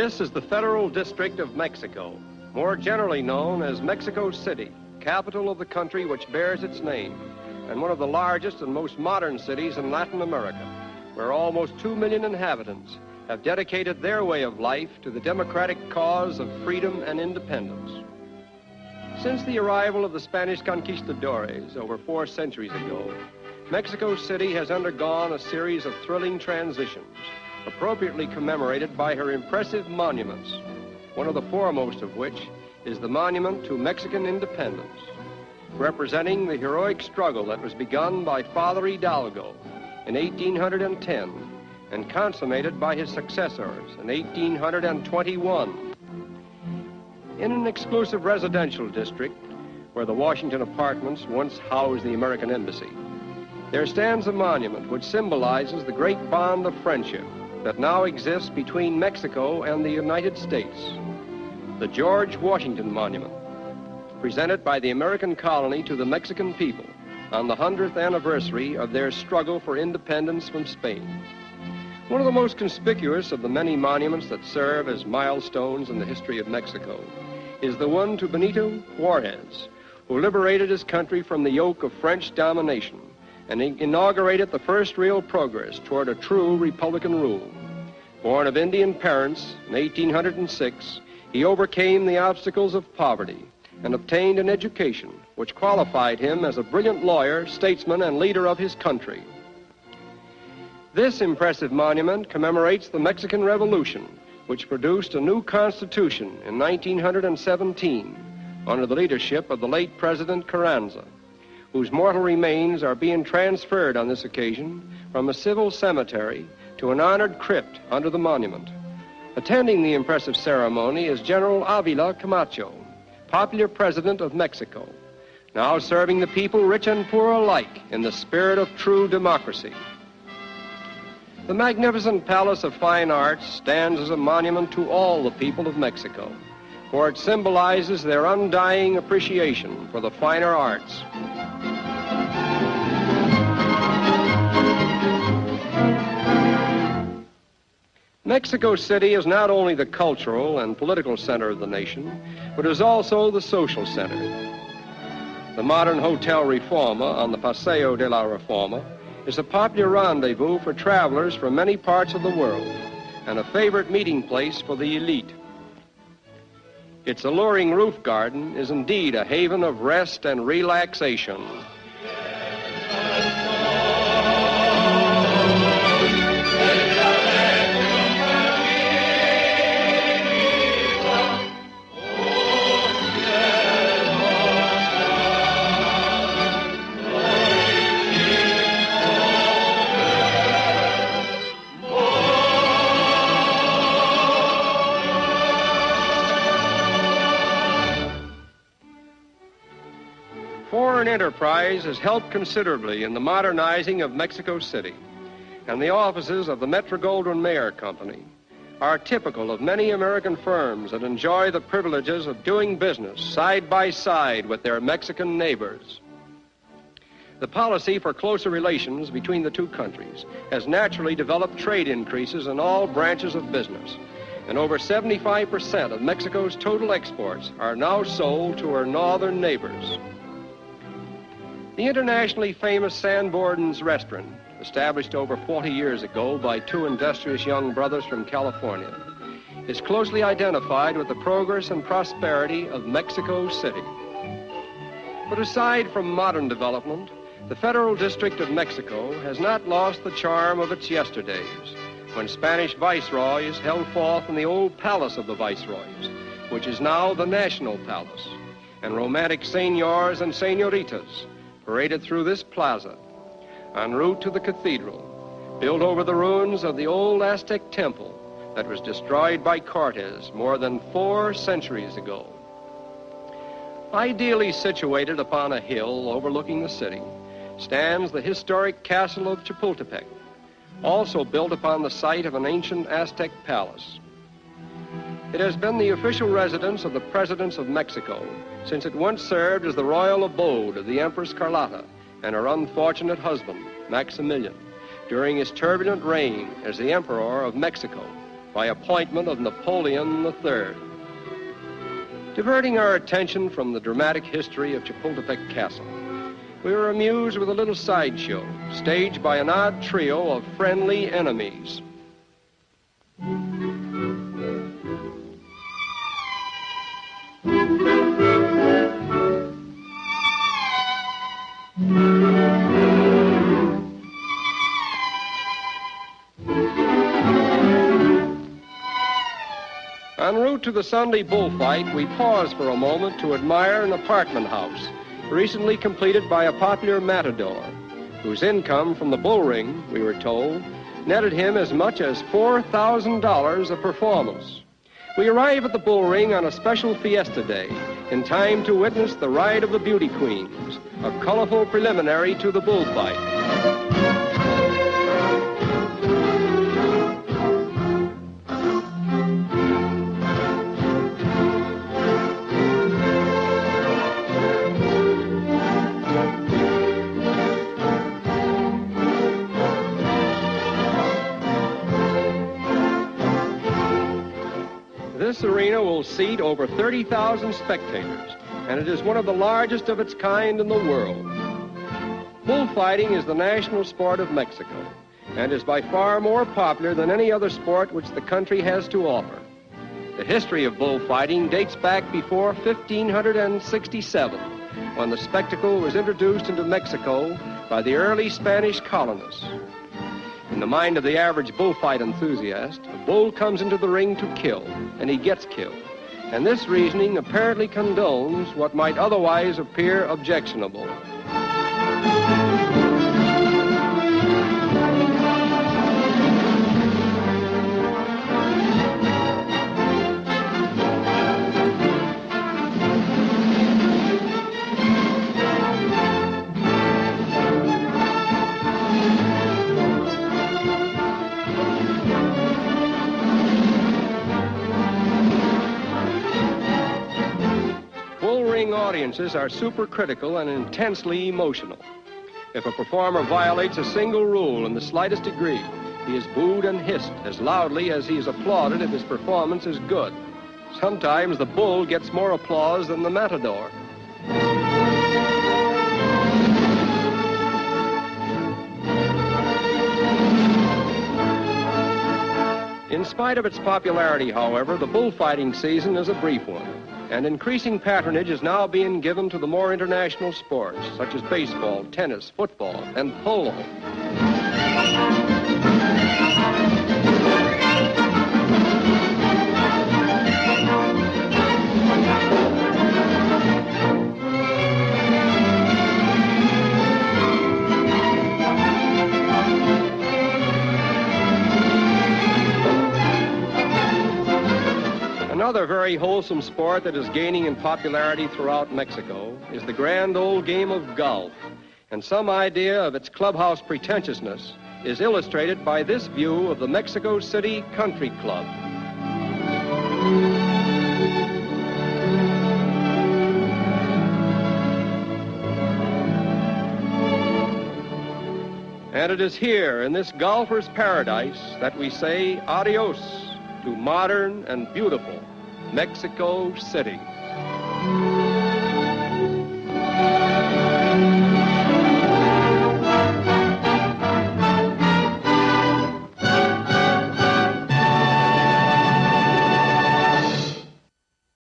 This is the Federal District of Mexico, more generally known as Mexico City, capital of the country which bears its name, and one of the largest and most modern cities in Latin America, where almost 2 million inhabitants have dedicated their way of life to the democratic cause of freedom and independence. Since the arrival of the Spanish conquistadores over 4 centuries ago, Mexico City has undergone a series of thrilling transitions, appropriately commemorated by her impressive monuments, one of the foremost of which is the monument to Mexican independence, representing the heroic struggle that was begun by Father Hidalgo in 1810 and consummated by his successors in 1821. In an exclusive residential district where the Washington Apartments once housed the American Embassy, there stands a monument which symbolizes the great bond of friendship that now exists between Mexico and the United States, the George Washington Monument, presented by the American colony to the Mexican people on the 100th anniversary of their struggle for independence from Spain. One of the most conspicuous of the many monuments that serve as milestones in the history of Mexico is the one to Benito Juarez, who liberated his country from the yoke of French domination and inaugurated the first real progress toward a true Republican rule. Born of Indian parents in 1806, he overcame the obstacles of poverty and obtained an education which qualified him as a brilliant lawyer, statesman, and leader of his country. This impressive monument commemorates the Mexican Revolution, which produced a new constitution in 1917 under the leadership of the late President Carranza, whose mortal remains are being transferred on this occasion from a civil cemetery to an honored crypt under the monument. Attending the impressive ceremony is General Avila Camacho, popular president of Mexico, now serving the people, rich and poor alike, in the spirit of true democracy. The magnificent Palace of Fine Arts stands as a monument to all the people of Mexico, for it symbolizes their undying appreciation for the finer arts. Mexico City is not only the cultural and political center of the nation, but is also the social center. The modern Hotel Reforma on the Paseo de la Reforma is a popular rendezvous for travelers from many parts of the world and a favorite meeting place for the elite. Its alluring roof garden is indeed a haven of rest and relaxation. Foreign enterprise has helped considerably in the modernizing of Mexico City, and the offices of the Metro-Goldwyn-Mayer Company are typical of many American firms that enjoy the privileges of doing business side by side with their Mexican neighbors. The policy for closer relations between the two countries has naturally developed trade increases in all branches of business, and over 75% of Mexico's total exports are now sold to her northern neighbors. The internationally famous Sanborns restaurant, established over 40 years ago by 2 industrious young brothers from California, is closely identified with the progress and prosperity of Mexico City. But aside from modern development, the Federal District of Mexico has not lost the charm of its yesterdays, when Spanish viceroys held forth in the old palace of the viceroys, which is now the National Palace, and romantic senors and senoritas paraded through this plaza en route to the cathedral, built over the ruins of the old Aztec temple that was destroyed by Cortez more than 4 centuries ago. Ideally situated upon a hill overlooking the city stands the historic castle of Chapultepec, also built upon the site of an ancient Aztec palace. It has been the official residence of the presidents of Mexico since it once served as the royal abode of the Empress Carlotta and her unfortunate husband, Maximilian, during his turbulent reign as the Emperor of Mexico by appointment of Napoleon III. Diverting our attention from the dramatic history of Chapultepec Castle, we were amused with a little sideshow staged by an odd trio of friendly enemies. En route to the Sunday bullfight, we paused for a moment to admire an apartment house recently completed by a popular matador, whose income from the bull ring, we were told, netted him as much as $4,000 a performance. We arrive at the bull ring on a special fiesta day, in time to witness the ride of the beauty queens, a colorful preliminary to the bullfight. This arena will seat over 30,000 spectators, and it is one of the largest of its kind in the world. Bullfighting is the national sport of Mexico, and is by far more popular than any other sport which the country has to offer. The history of bullfighting dates back before 1567, when the spectacle was introduced into Mexico by the early Spanish colonists. In the mind of the average bullfight enthusiast, a bull comes into the ring to kill, and he gets killed. And this reasoning apparently condones what might otherwise appear objectionable. Audiences are supercritical and intensely emotional. If a performer violates a single rule in the slightest degree, he is booed and hissed as loudly as he is applauded if his performance is good. Sometimes the bull gets more applause than the matador. In spite of its popularity, however, the bullfighting season is a brief one, and increasing patronage is now being given to the more international sports, such as baseball, tennis, football, and polo. Another very wholesome sport that is gaining in popularity throughout Mexico is the grand old game of golf, and some idea of its clubhouse pretentiousness is illustrated by this view of the Mexico City Country Club. And it is here, in this golfer's paradise, that we say adios to modern and beautiful Mexico City.